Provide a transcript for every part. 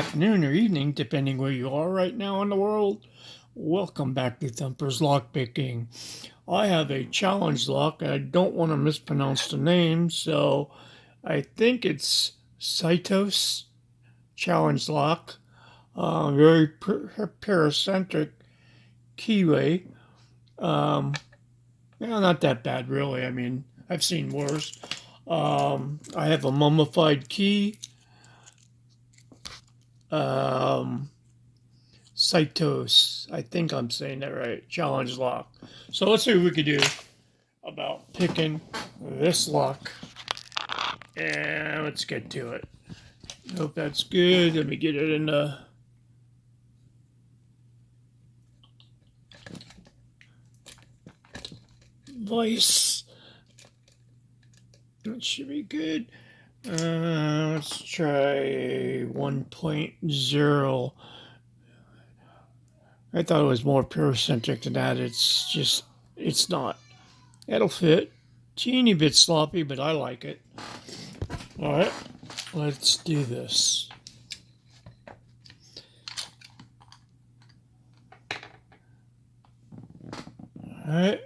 afternoon, or evening, depending where you are right now in the world. Welcome back to Thumper's Lockpicking. I have a challenge lock. I don't want to mispronounce the name, so I think it's SYOTOS challenge lock. Very paracentric keyway. Not that bad, really. I mean, I've seen worse. I have a mummified key. SYOTOS, I think I'm saying that right, challenge lock. So let's see what we can do about picking this lock. And let's get to it. Hope that's good. Let me get it in the vise. That should be good. Let's try 1.0. I thought it was more paracentric than that. It's not. It'll fit. Teeny bit sloppy, but I like it. All right, let's do this. All right.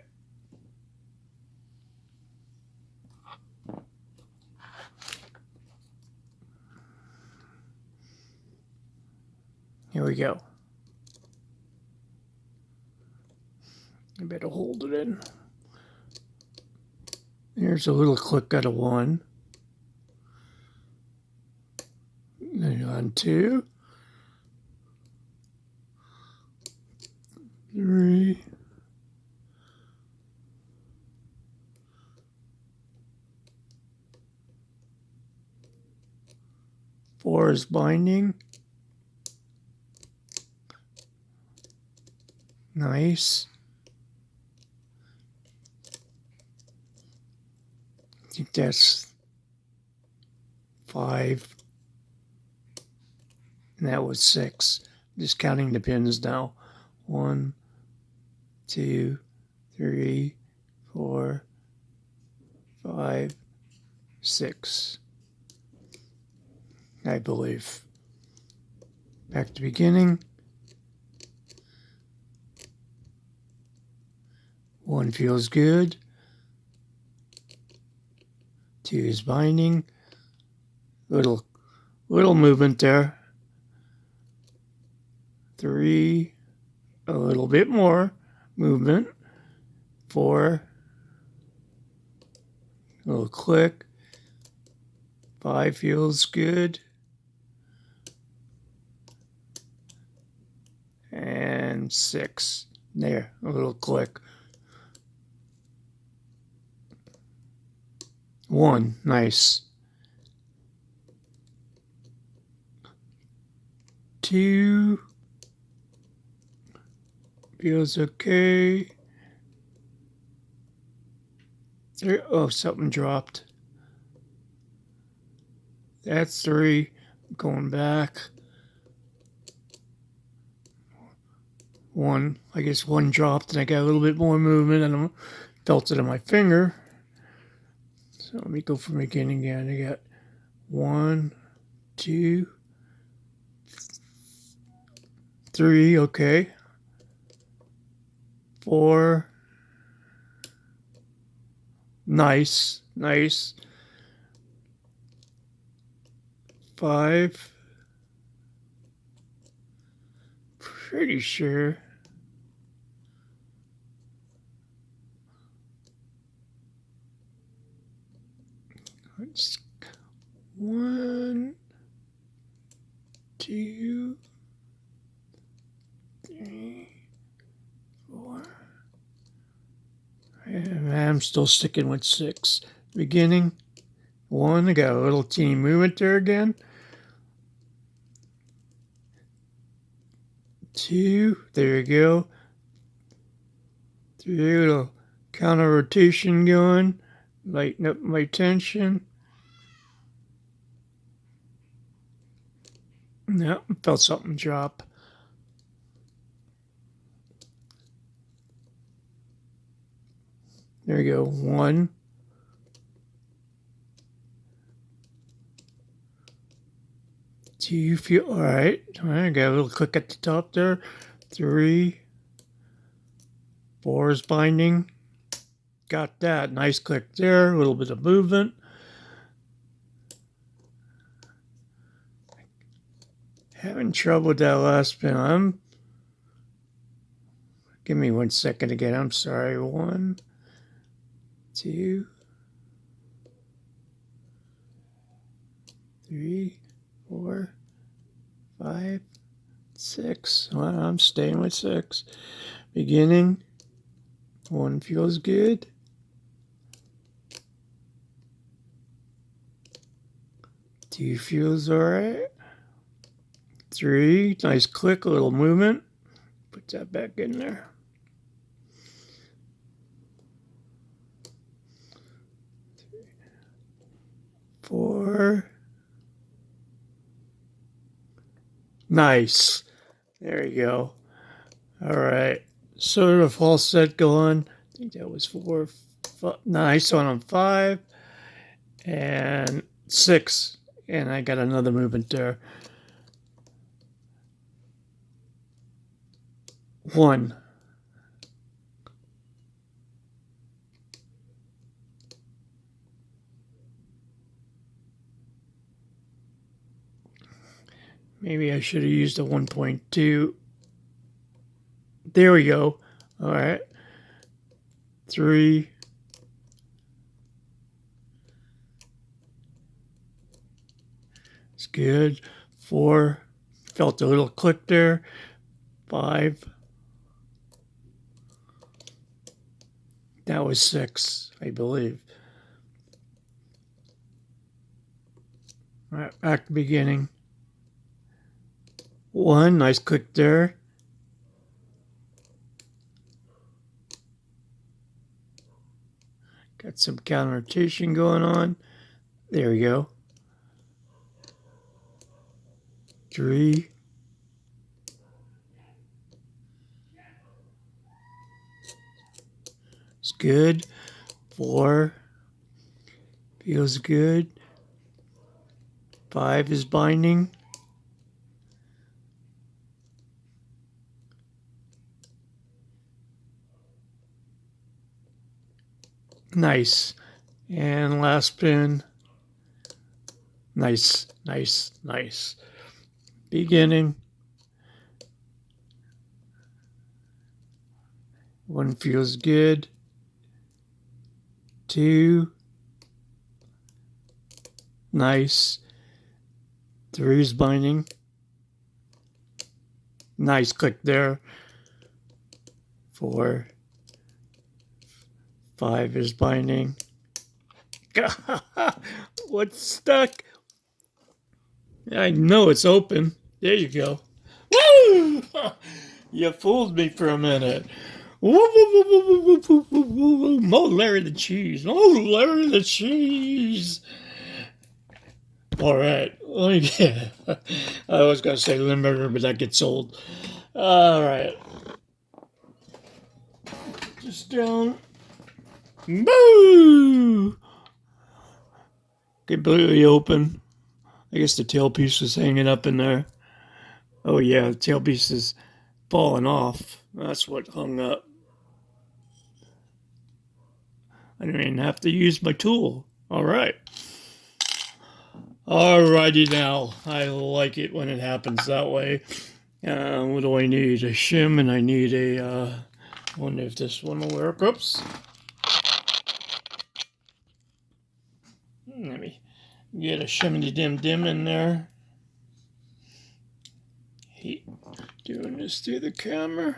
Here we go. I better hold it in. Here's a little click out of 1. Then on 2. 3. 4 is binding. Nice. I think that's 5. And that was 6. Just counting the pins now. 1, 2, 3, 4, 5, 6. I believe. Back to beginning. 1 feels good. 2 is binding. Little movement there. 3, a little bit more movement. 4, a little click. 5 feels good. And 6, there, a little click. 1, nice. 2 feels okay. 3, oh, something dropped. That's 3. Going back. 1, I guess 1 dropped, and I got a little bit more movement, and I felt it on my finger. So let me go from the beginning again. I got 1, 2, 3, okay. 4, nice. 5, pretty sure. 1, 2, 3, 4. And I'm still sticking with 6. Beginning. 1, I got a little teeny movement there again. 2, there you go. 3, little counter rotation going. Lighten up my tension. No, felt something drop. There you go. 1, Do you feel all right? All right, got a little click at the top there. 3, 4 is binding. Got that. Nice click there. A little bit of movement. Having trouble with that last spin. Give me 1 second again. I'm sorry. 1, 2, 3, 4, 5, 6. Well, I'm staying with 6. Beginning. 1 feels good. 2 feels alright. 3, nice click, a little movement. Put that back in there. 4. Nice. There you go. All right. Sort of false set going. I think that was 4. Nice one on 5. And 6. And I got another movement there. 1. Maybe I should have used a 1.2. There we go. All right. 3. It's good. 4. Felt a little click there. 5. That was 6, I believe. All right, back to beginning. 1, nice click there. Got some counter rotation going on. There we go. 3. It's good. 4. Feels good. 5 is binding. Nice. And last spin. Nice, nice, nice. Beginning. 1 feels good. 2. Nice. 3 is binding. Nice click there. 4. 5 is binding. What's stuck? I know it's open. There you go. Woo! You fooled me for a minute. Mo Larry the Cheese. Mo Larry the Cheese. All right. Let me get. I was going to say Limburger, but that gets old. All right. Just down. Boo! Completely open. I guess the tailpiece was hanging up in there. Oh yeah, the tailpiece is falling off. That's what hung up. I didn't even have to use my tool. All right. Alrighty now. I like it when it happens that way. What do I need? A shim, and I need a. Wonder if this one will work. Oops. Let me get a shimmy dim dim in there. Doing this through the camera.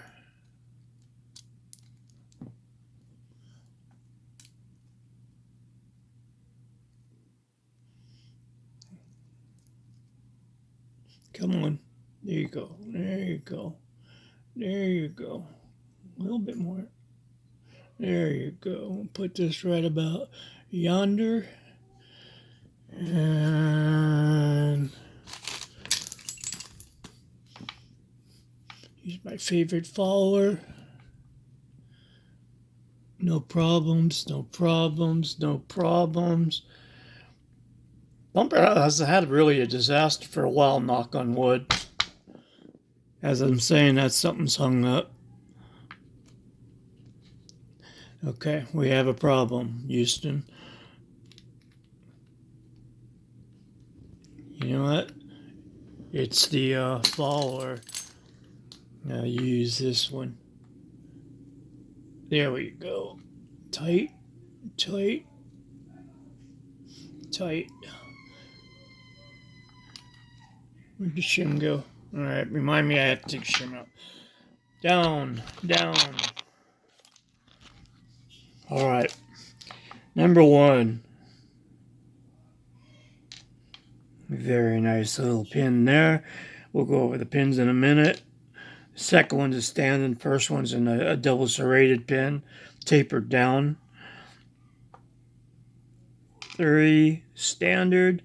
Come on. There you go. There you go. There you go. A little bit more. There you go. Put this right about yonder. And he's my favorite follower. No problems, no problems, no problems. Bumper has had really a disaster for a while, knock on wood. As I'm saying that, something's hung up. Okay, we have a problem, Houston. You know what? It's the follower. Now use this one. There we go. Tight, tight, tight. Where'd the shim go? Alright, remind me I have to take shim out. Down, down. Alright. Number one. Very nice little pin there. We'll go over the pins in a minute. Second one's a standing. First one's in a double serrated pin, tapered down. 3 standard.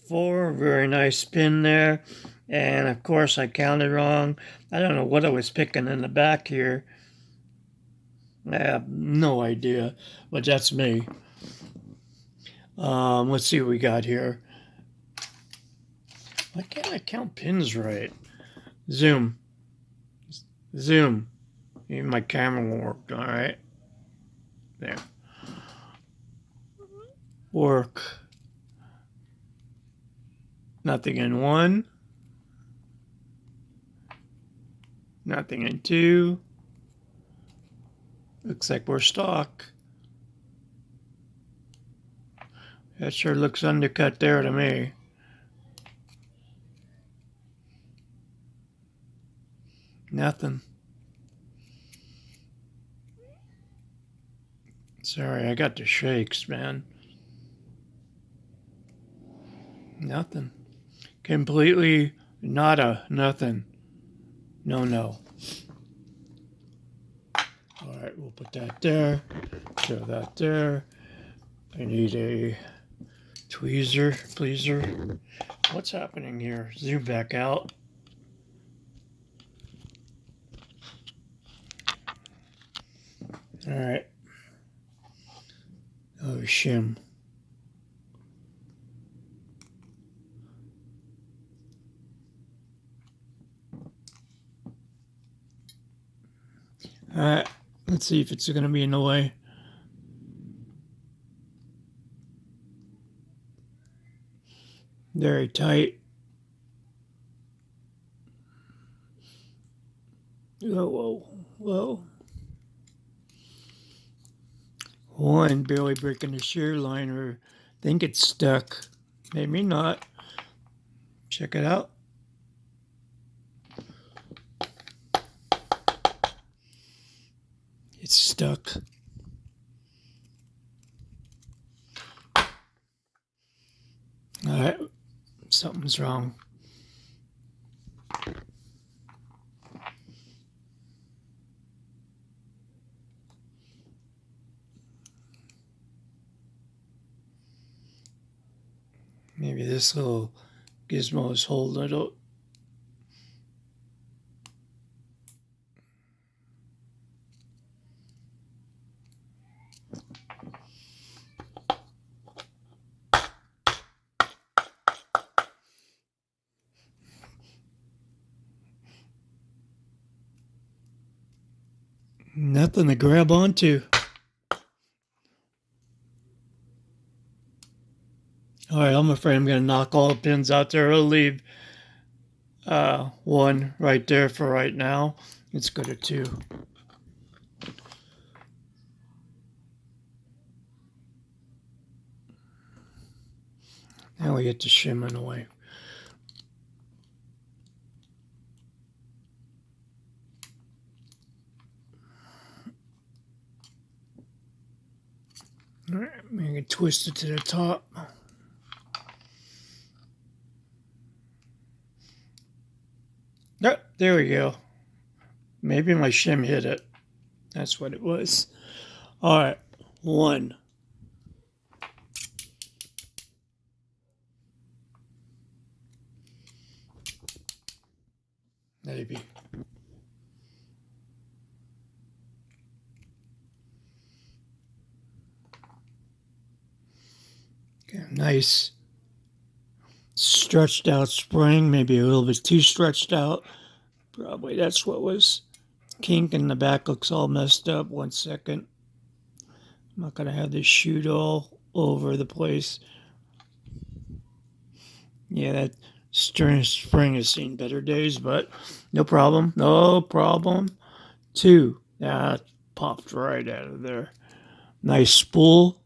4, very nice pin there. And of course I counted wrong. I don't know what I was picking in the back here. I have no idea, but that's me. Let's see what we got here. Why can't I count pins right? Zoom. Zoom. Even my camera won't work. All right. There. Work. Nothing in 1. Nothing in 2. Looks like we're stock. That sure looks undercut there to me. Nothing. Sorry, I got the shakes, man. Nothing. Completely nada, nothing. No. All right, we'll put that there. Throw that there. I need a pleaser. What's happening here? Zoom back out. All right. Oh, shim. All right. Let's see if it's going to be in the way. Very tight. Whoa. 1, barely breaking the shear line, or I think it's stuck. Maybe not. Check it out. It's stuck. Alright, something's wrong. Maybe this little gizmo is holding it up. Nothing to grab onto. Alright, I'm afraid I'm going to knock all the pins out there. I'll leave 1 right there for right now. Let's go to 2. Now we get to shimming away. All right, I'm going to twist it to the top. Yep, there we go. Maybe my shim hit it. That's what it was. All right, 1. Maybe. Nice stretched out spring, maybe a little bit too stretched out. Probably that's what was kinking. The back looks all messed up. 1 second. I'm not going to have this shoot all over the place. Yeah, that spring has seen better days, but no problem. No problem. 2. That popped right out of there. Nice spool.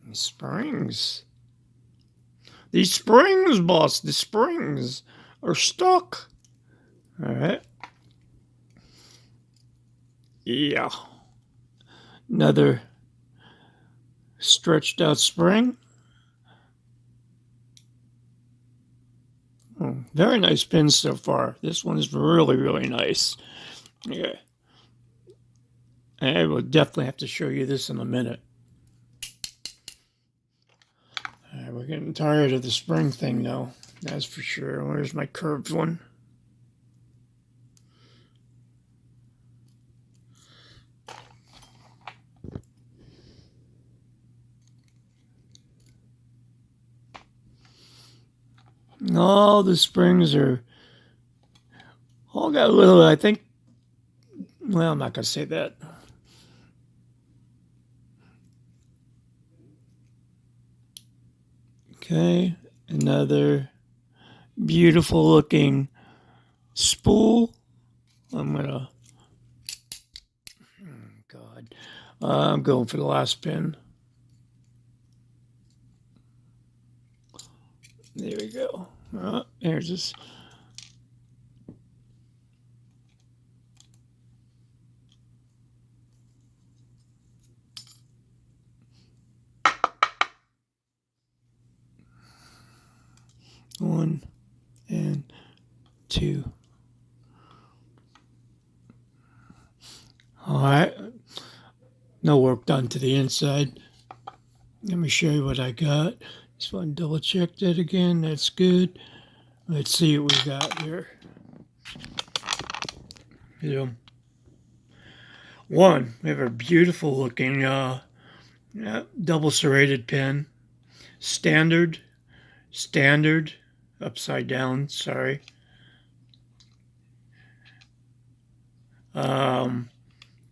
These springs. These springs, boss. The springs are stuck. All right. Yeah. Another stretched out spring. Very nice pin so far. This one is really, really nice. Yeah. I will definitely have to show you this in a minute. We're getting tired of the spring thing now. That's for sure. Where's my curved one? All the springs are all got a little, I think, well, I'm not going to say that. Okay, another beautiful looking spool. I'm going to, I'm going for the last pin. There we go. There's this. One and two. All right. No work done to the inside. Let me show you what I got. Just want to double check that again. That's good. Let's see what we got here. One, we have a beautiful looking double serrated pen. Standard, upside down, sorry. Kind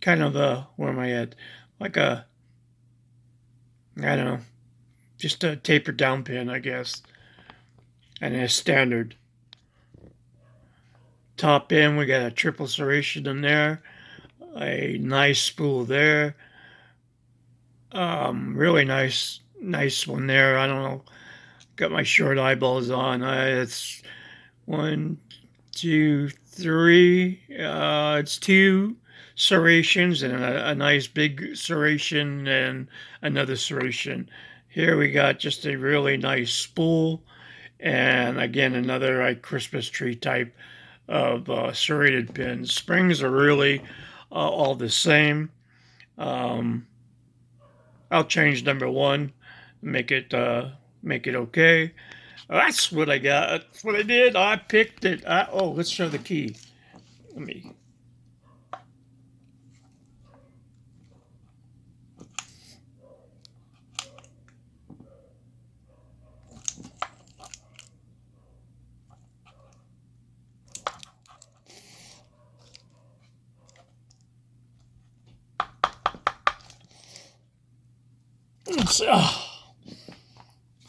of a, where am I at? Like a, I don't know, just a tapered down pin, I guess. And a standard. Top end, we got a triple serration in there. A nice spool there. Really nice one there. I don't know. Got my short eyeballs on. It's 1, 2, 3. It's 2 serrations and a nice big serration and another serration. Here we got just a really nice spool, and again another Christmas tree type of serrated pins. Springs are really all the same. I'll change number 1, make it okay. That's what I got. That's what I did. I picked it. Oh, let's show the key. Let me.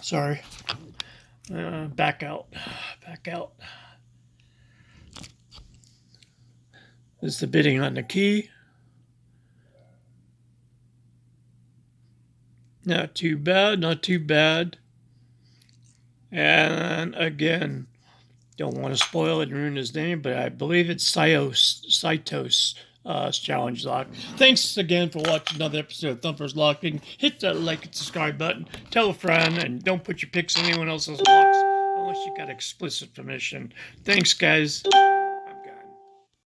Sorry. Back out. This is the bidding on the key. Not too bad. And again, don't want to spoil it and ruin his name, but I believe it's SYOTOS challenge lock. Thanks again for watching another episode of Thumper's Locking. Hit that like and subscribe button. Tell a friend, and don't put your picks in anyone else's locks unless you got explicit permission. Thanks, guys.